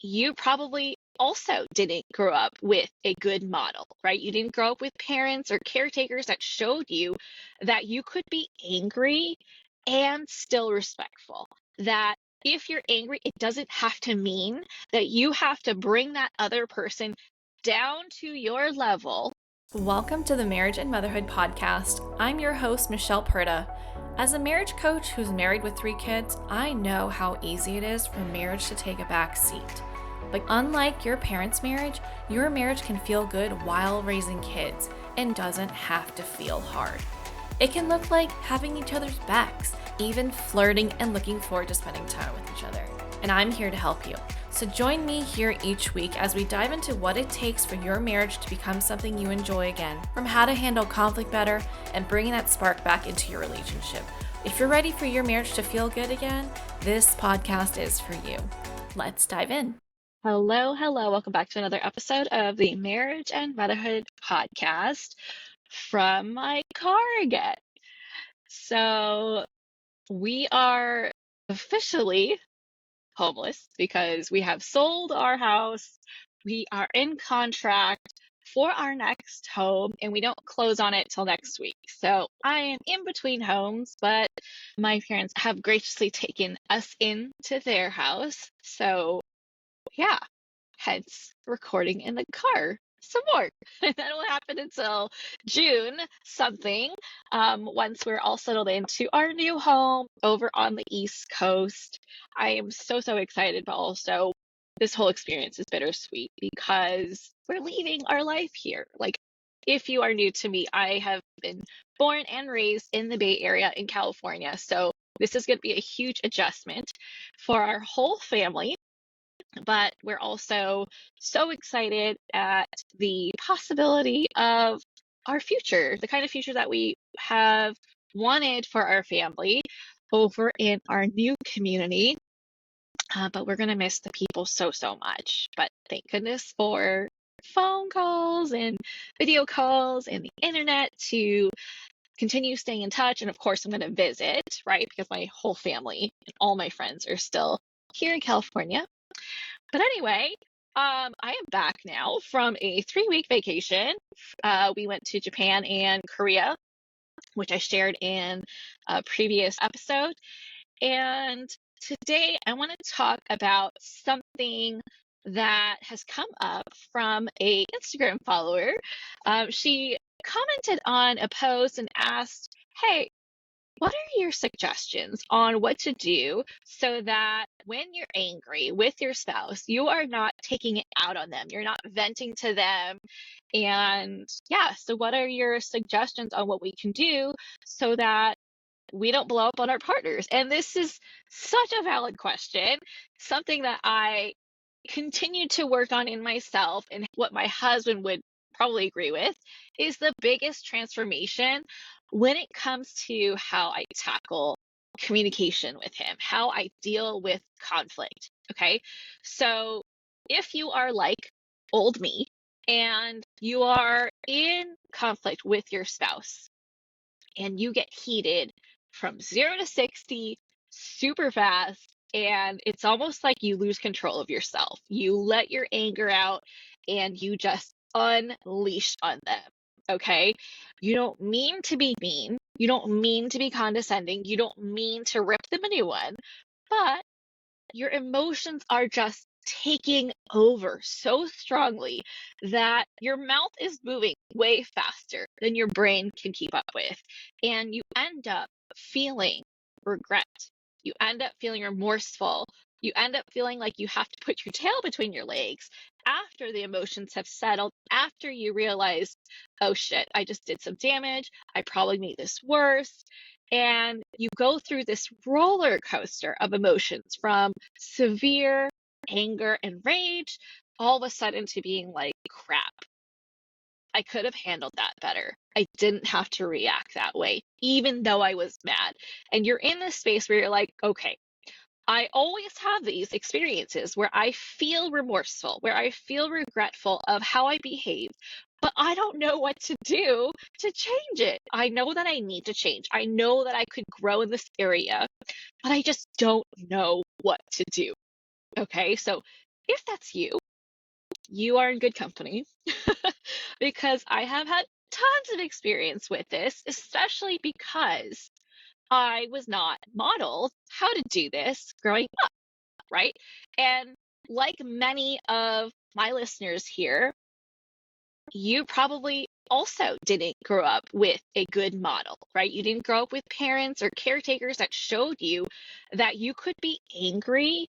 you probably also didn't grow up with a good model, right? You didn't grow up with parents or caretakers that showed you that you could be angry and still respectful. That if you're angry, it doesn't have to mean that you have to bring that other person down to your level. Welcome to the Marriage and Motherhood Podcast. I'm your host, Michelle Perda. As a marriage coach who's married with 3 kids, I know how easy it is for marriage to take a back seat. But unlike your parents' marriage, your marriage can feel good while raising kids and doesn't have to feel hard. It can look like having each other's backs, even flirting and looking forward to spending time with each other. And I'm here to help you. So join me here each week as we dive into what it takes for your marriage to become something you enjoy again, from how to handle conflict better and bringing that spark back into your relationship. If you're ready for your marriage to feel good again, this podcast is for you. Let's dive in. Hello. Welcome back to another episode of the Marriage and Motherhood Podcast from my car again. So we are officially homeless because we have sold our house. We are in contract for our next home and we don't close on it till next week. So I am in between homes, but my parents have graciously taken us into their house. So yeah, hence recording in the car some more. And that will happen until June something, once we're all settled into our new home over on the East Coast. I am so excited, but also this whole experience is bittersweet because we're leaving our life here. Like, if you are new to me, I have been born and raised in the Bay Area in California. So this is going to be a huge adjustment for our whole family. But we're also so excited at the possibility of our future, the kind of future that we have wanted for our family over in our new community. But we're going to miss the people so much. But thank goodness for phone calls and video calls and the internet to continue staying in touch. And of course, I'm going to visit, right? Because my whole family and all my friends are still here in California. But anyway, I am back now from a 3-week vacation. We went to Japan and Korea, which I shared in a previous episode. And today I want to talk about something that has come up from a Instagram follower. She commented on a post and asked, hey, what are your suggestions on what to do so that when you're angry with your spouse, you are not taking it out on them? You're not venting to them. And yeah, so what are your suggestions on what we can do so that we don't blow up on our partners? And this is such a valid question, something that I continue to work on in myself, and what my husband would probably agree with is the biggest transformation when it comes to how I tackle communication with him, how I deal with conflict. Okay. So if you are like old me and you are in conflict with your spouse and you get heated from 0 to 60 super fast, and it's almost like you lose control of yourself. You let your anger out and you just unleash on them. Okay. You don't mean to be mean. You don't mean to be condescending. You don't mean to rip them a new one, but your emotions are just taking over so strongly that your mouth is moving way faster than your brain can keep up with. And you end up feeling regret. You end up feeling remorseful. You end up feeling like you have to put your tail between your legs after the emotions have settled, after you realize, oh shit, I just did some damage. I probably made this worse. And you go through this roller coaster of emotions from severe anger and rage all of a sudden to being like, crap, I could have handled that better. I didn't have to react that way, even though I was mad. And you're in this space where you're like, okay, I always have these experiences where I feel remorseful, where I feel regretful of how I behaved, but I don't know what to do to change it. I know that I need to change. I know that I could grow in this area, but I just don't know what to do. Okay, so if that's you, you are in good company because I have had tons of experience with this, especially because I was not modeled how to do this growing up, right? And like many of my listeners here, you probably also didn't grow up with a good model, right? You didn't grow up with parents or caretakers that showed you that you could be angry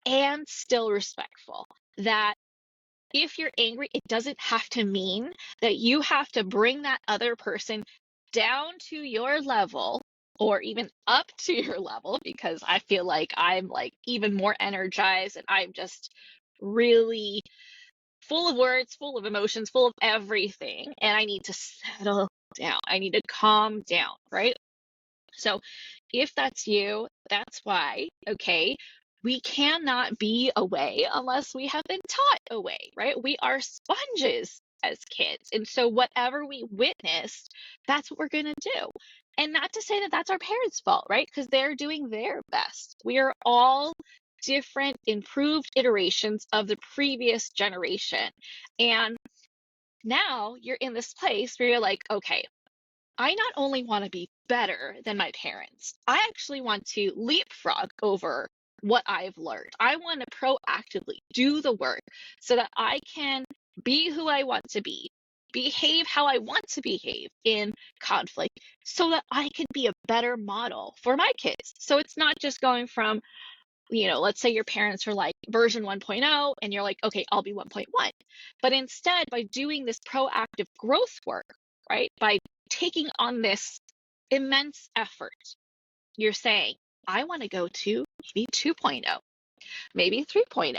and still respectful. That if you're angry, it doesn't have to mean that you have to bring that other person down to your level or even up to your level, because I feel like I'm like even more energized and I'm just really full of words, full of emotions, full of everything. And I need to settle down. I need to calm down, right? So if that's you, that's why, okay, we cannot be away unless we have been taught away, right? We are sponges as kids. And so whatever we witnessed, that's what we're going to do. And not to say that that's our parents' fault, right? Because they're doing their best. We are all different, improved iterations of the previous generation. And now you're in this place where you're like, okay, I not only want to be better than my parents, I actually want to leapfrog over what I've learned. I want to proactively do the work so that I can be who I want to be, behave how I want to behave in conflict, so that I can be a better model for my kids. So it's not just going from, let's say your parents are like version 1.0 and you're like, okay, I'll be 1.1. But instead, by doing this proactive growth work, right, by taking on this immense effort, you're saying, I want to go to maybe 2.0, maybe 3.0,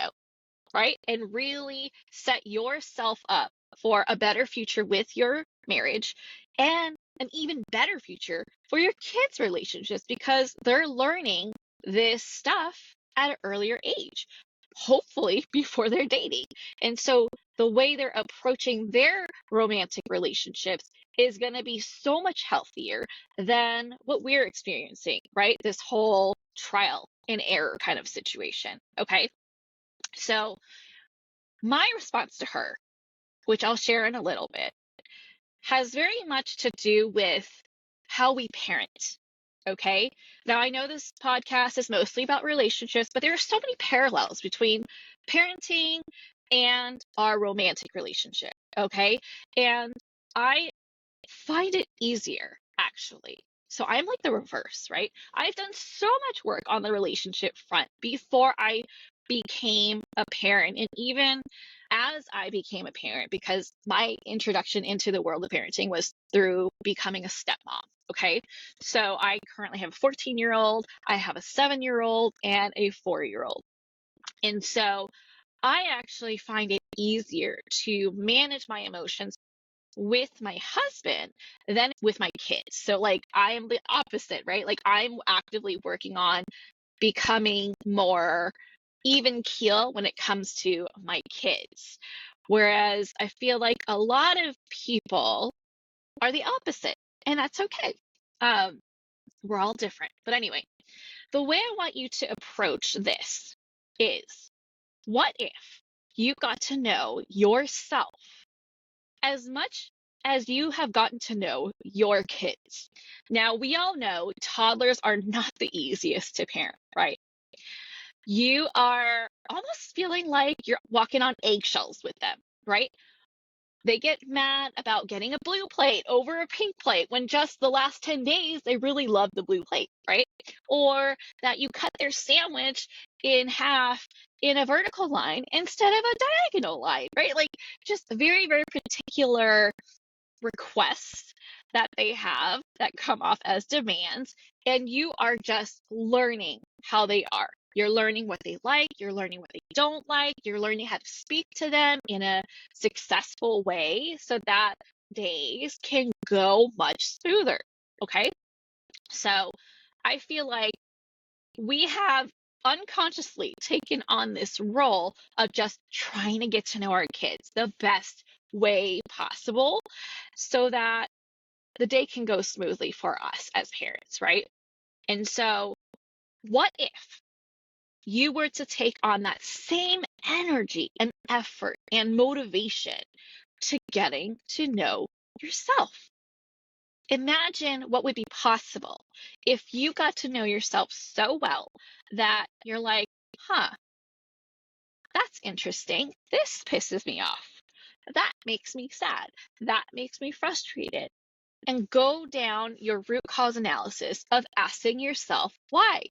right? And really set yourself up for a better future with your marriage and an even better future for your kids' relationships, because they're learning this stuff at an earlier age, hopefully before they're dating. And so the way they're approaching their romantic relationships is going to be so much healthier than what we're experiencing, right? This whole trial and error kind of situation. Okay. So my response to her, which I'll share in a little bit, has very much to do with how we parent. Okay. Now, I know this podcast is mostly about relationships, but there are so many parallels between parenting and our romantic relationship. Okay. And I find it easier, actually. So I'm like the reverse, right? I've done so much work on the relationship front before I became a parent, and even as I became a parent, because my introduction into the world of parenting was through becoming a stepmom. Okay. So I currently have a 14-year-old, I have a 7-year-old, and a 4-year-old. And so I actually find it easier to manage my emotions with my husband than with my kids. So like I am the opposite, right? Like I'm actively working on becoming more even keel when it comes to my kids. Whereas I feel like a lot of people are the opposite, and that's okay. Um, we're all different. But anyway, the way I want you to approach this is, what if you got to know yourself as much as you have gotten to know your kids? Now, we all know toddlers are not the easiest to parent, right? You are almost feeling like you're walking on eggshells with them, right? They get mad about getting a blue plate over a pink plate when just the last 10 days they really love the blue plate, right? Or that you cut their sandwich in half in a vertical line instead of a diagonal line, right? Like just very, very particular requests that they have that come off as demands, and you are just learning how they are. You're learning what they like, you're learning what they don't like, you're learning how to speak to them in a successful way so that days can go much smoother. Okay. So I feel like we have unconsciously taken on this role of just trying to get to know our kids the best way possible so that the day can go smoothly for us as parents, right? And so, what if you were to take on that same energy and effort and motivation to getting to know yourself? Imagine what would be possible if you got to know yourself so well that you're like, huh, that's interesting. This pisses me off. That makes me sad. That makes me frustrated. And go down your root cause analysis of asking yourself, why?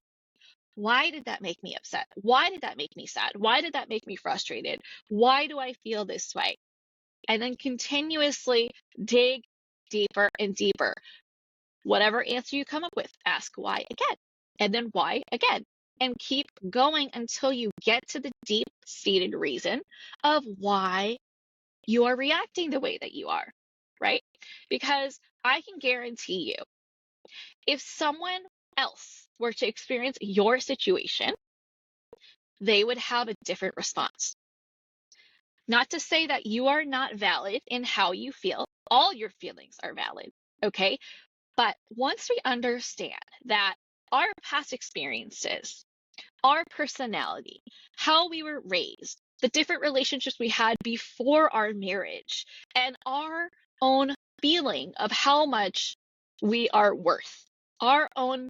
Why did that make me upset? Why did that make me sad? Why did that make me frustrated? Why do I feel this way? And then continuously dig deeper and deeper. Whatever answer you come up with, ask why again, and then why again, and keep going until you get to the deep-seated reason of why you are reacting the way that you are, right? Because I can guarantee you, if someone else were to experience your situation, they would have a different response. Not to say that you are not valid in how you feel. All your feelings are valid, okay? But once we understand that our past experiences, our personality, how we were raised, the different relationships we had before our marriage, and our own feeling of how much we are worth, our own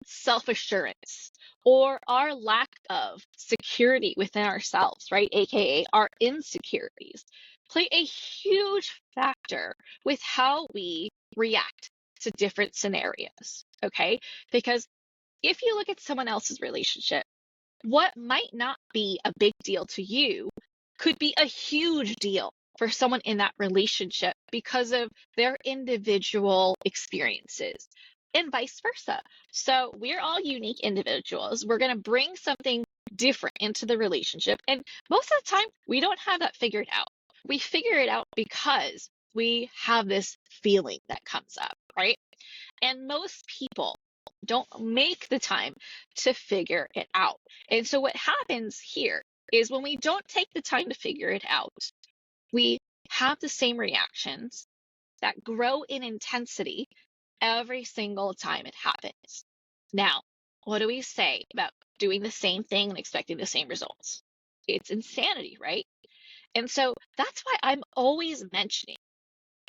self-assurance, or our lack of security within ourselves, right? AKA our insecurities, play a huge factor with how we react to different scenarios, okay? Because if you look at someone else's relationship, what might not be a big deal to you could be a huge deal for someone in that relationship because of their individual experiences, and vice versa. So we're all unique individuals. We're going to bring something different into the relationship. And most of the time, we don't have that figured out. We figure it out because we have this feeling that comes up, right? And most people don't make the time to figure it out. And so what happens here is when we don't take the time to figure it out, we have the same reactions that grow in intensity every single time it happens. Now, what do we say about doing the same thing and expecting the same results? It's insanity, right? And so that's why I'm always mentioning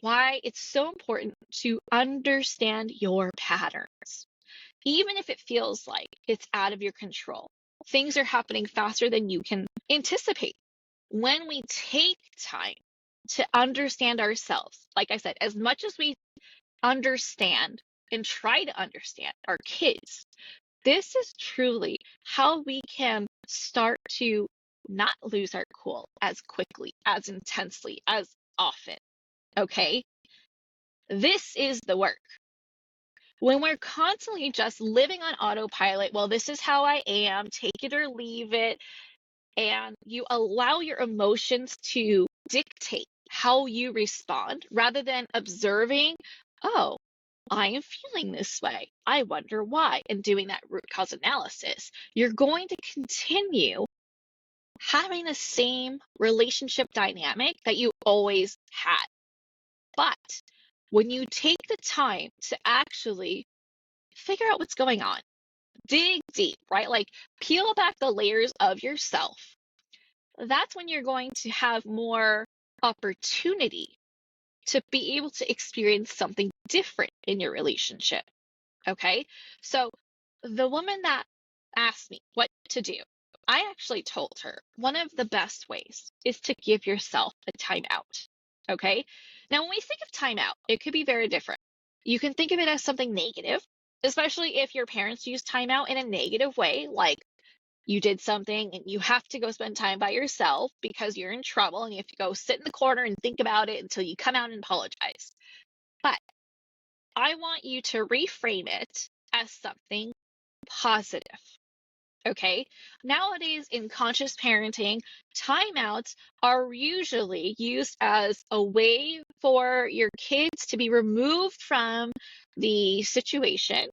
why it's so important to understand your patterns. Even if it feels like it's out of your control, things are happening faster than you can anticipate. When we take time to understand ourselves, like I said, as much as we understand and try to understand our kids, this is truly how we can start to not lose our cool as quickly, as intensely, as often. Okay? This is the work. When we're constantly just living on autopilot, well, this is how I am, take it or leave it, and you allow your emotions to dictate how you respond rather than observing, oh, I am feeling this way. I wonder why, and doing that root cause analysis, you're going to continue having the same relationship dynamic that you always had. But when you take the time to actually figure out what's going on, dig deep, right? Like peel back the layers of yourself. That's when you're going to have more opportunity to be able to experience something different in your relationship. Okay. So the woman that asked me what to do, I actually told her one of the best ways is to give yourself a timeout. Okay. Now, when we think of timeout, it could be very different. You can think of it as something negative, especially if your parents use timeout in a negative way, like you did something and you have to go spend time by yourself because you're in trouble and you have to go sit in the corner and think about it until you come out and apologize. But I want you to reframe it as something positive. Okay. Nowadays, in conscious parenting, timeouts are usually used as a way for your kids to be removed from the situation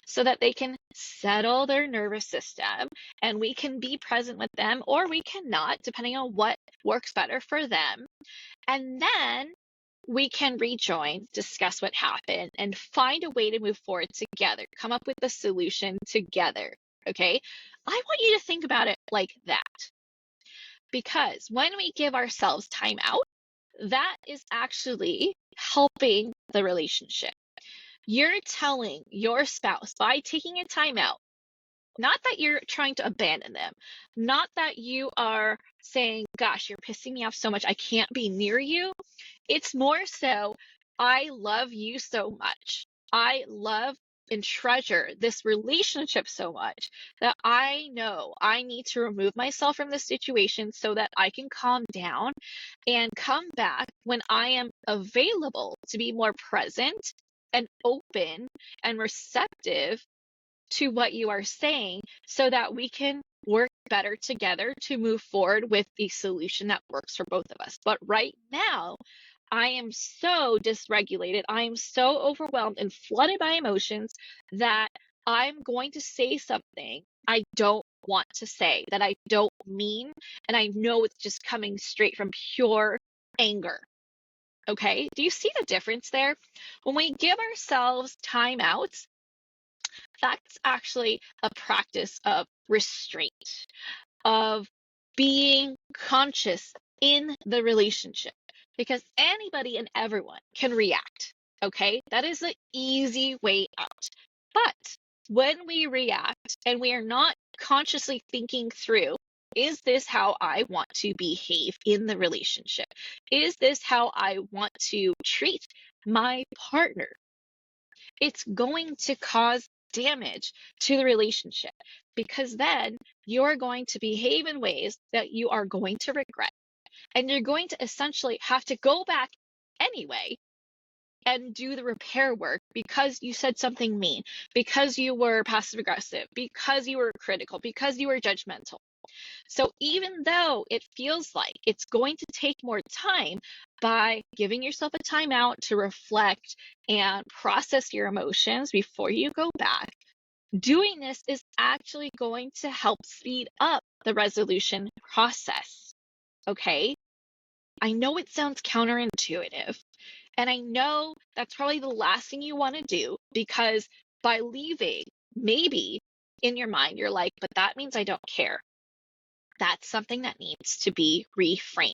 so that they can settle their nervous system and we can be present with them or we cannot, depending on what works better for them. And then we can rejoin, discuss what happened, and find a way to move forward together, come up with a solution together. Okay. I want you to think about it like that, because when we give ourselves time out, that is actually helping the relationship. You're telling your spouse by taking a time out, not that you're trying to abandon them, not that you are saying, gosh, you're pissing me off so much, I can't be near you. It's more so, I love you so much. I love and treasure this relationship so much that I know I need to remove myself from this situation so that I can calm down and come back when I am available to be more present and open and receptive to what you are saying so that we can work better together to move forward with a solution that works for both of us. But right now, I am so dysregulated. I am so overwhelmed and flooded by emotions that I'm going to say something I don't want to say, that I don't mean, and I know it's just coming straight from pure anger. Okay? Do you see the difference there? When we give ourselves time out, that's actually a practice of restraint, of being conscious in the relationship, because anybody and everyone can react. Okay, that is the easy way out. But when we react and we are not consciously thinking through, is this how I want to behave in the relationship? Is this how I want to treat my partner? It's going to cause damage to the relationship, because then you're going to behave in ways that you are going to regret. And you're going to essentially have to go back anyway and do the repair work because you said something mean, because you were passive aggressive, because you were critical, because you were judgmental. So even though it feels like it's going to take more time, by giving yourself a timeout to reflect and process your emotions before you go back, doing this is actually going to help speed up the resolution process. Okay? I know it sounds counterintuitive, and I know that's probably the last thing you want to do, because by leaving, maybe in your mind, you're like, but that means I don't care. That's something that needs to be reframed.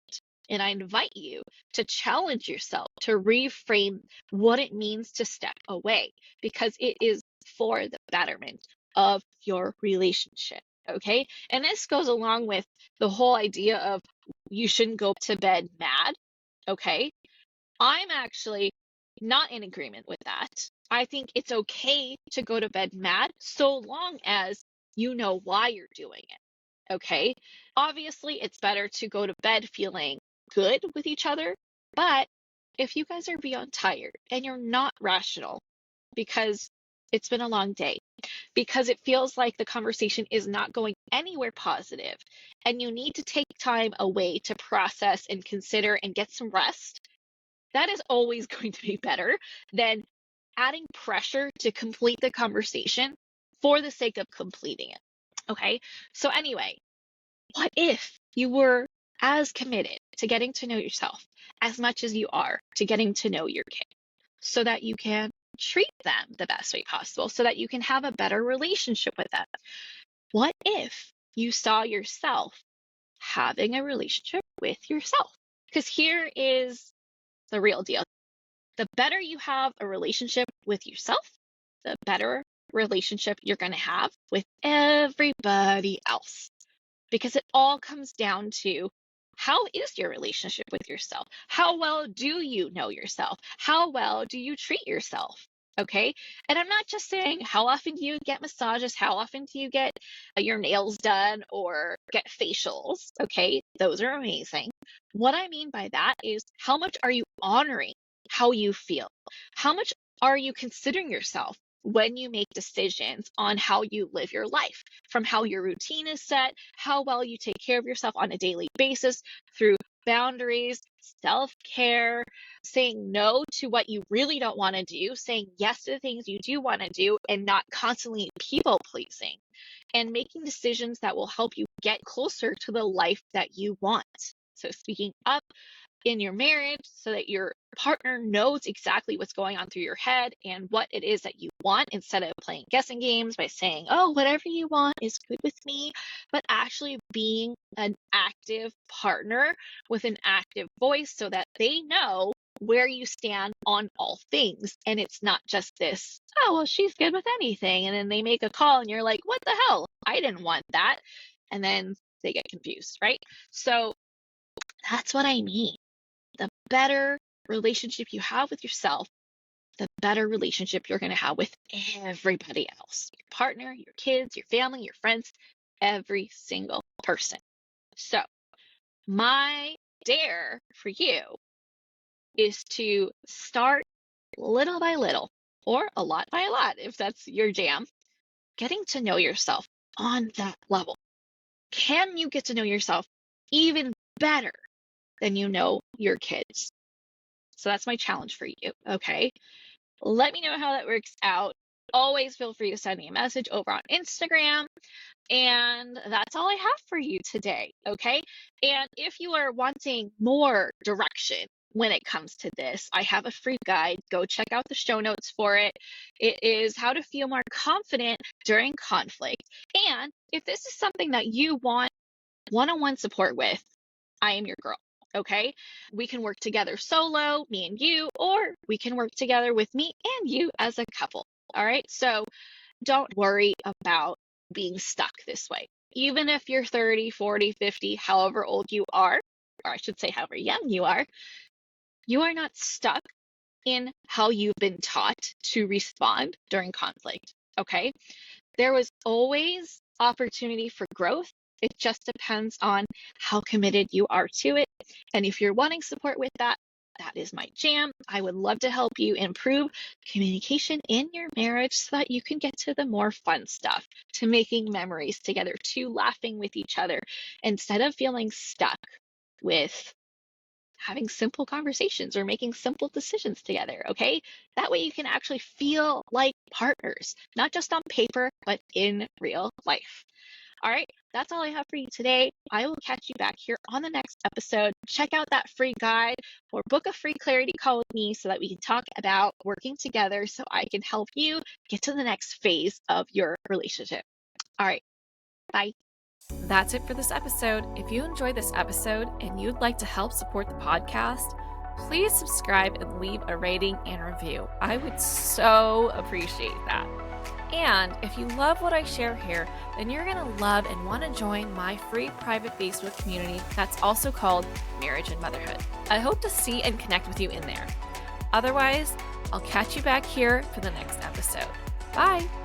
And I invite you to challenge yourself to reframe what it means to step away, because it is for the betterment of your relationship. Okay. And this goes along with the whole idea of you shouldn't go to bed mad. Okay. I'm actually not in agreement with that. I think it's okay to go to bed mad so long as you know why you're doing it. Okay. Obviously, it's better to go to bed feeling good with each other. But if you guys are beyond tired and you're not rational because it's been a long day, because it feels like the conversation is not going anywhere positive, and you need to take time away to process and consider and get some rest, that is always going to be better than adding pressure to complete the conversation for the sake of completing it. Okay. So, anyway, what if you were as committed to getting to know yourself as much as you are to getting to know your kid, so that you can treat them the best way possible, so that you can have a better relationship with them? What if you saw yourself having a relationship with yourself? Because here is the real deal. The better you have a relationship with yourself, the better relationship you're going to have with everybody else. Because it all comes down to, how is your relationship with yourself? How well do you know yourself? How well do you treat yourself? Okay. And I'm not just saying, how often do you get massages? How often do you get your nails done or get facials? Okay. Those are amazing. What I mean by that is, how much are you honoring how you feel? How much are you considering yourself when you make decisions on how you live your life, from how your routine is set, how well you take care of yourself on a daily basis through boundaries, self-care, saying no to what you really don't want to do, saying yes to the things you do want to do, and not constantly people pleasing, and making decisions that will help you get closer to the life that you want. So, speaking up, in your marriage so that your partner knows exactly what's going on through your head and what it is that you want, instead of playing guessing games by saying, oh, whatever you want is good with me, but actually being an active partner with an active voice so that they know where you stand on all things. And it's not just this, oh, well, she's good with anything. And then they make a call and you're like, what the hell? I didn't want that. And then they get confused, right? So that's what I mean. The better relationship you have with yourself, the better relationship you're going to have with everybody else, your partner, your kids, your family, your friends, every single person. So my dare for you is to start little by little, or a lot by a lot, if that's your jam, getting to know yourself on that level. Can you get to know yourself even better than you know your kids? So that's my challenge for you, okay? Let me know how that works out. Always feel free to send me a message over on Instagram. And that's all I have for you today, okay? And if you are wanting more direction when it comes to this, I have a free guide. Go check out the show notes for it. It is how to feel more confident during conflict. And if this is something that you want one-on-one support with, I am your girl. Okay, we can work together solo, me and you, or we can work together with me and you as a couple. All right, so don't worry about being stuck this way. Even if you're 30, 40, 50, however old you are, or I should say, however young you are not stuck in how you've been taught to respond during conflict. Okay, there was always opportunity for growth. It just depends on how committed you are to it. And if you're wanting support with that, that is my jam. I would love to help you improve communication in your marriage so that you can get to the more fun stuff, to making memories together, to laughing with each other, instead of feeling stuck with having simple conversations or making simple decisions together, okay? That way you can actually feel like partners, not just on paper, but in real life. All right, that's all I have for you today. I will catch you back here on the next episode. Check out that free guide or book a free clarity call with me so that we can talk about working together so I can help you get to the next phase of your relationship. All right, bye. That's it for this episode. If you enjoyed this episode and you'd like to help support the podcast, please subscribe and leave a rating and review. I would so appreciate that. And if you love what I share here, then you're going to love and want to join my free private Facebook community that's also called Marriage and Motherhood. I hope to see and connect with you in there. Otherwise, I'll catch you back here for the next episode. Bye!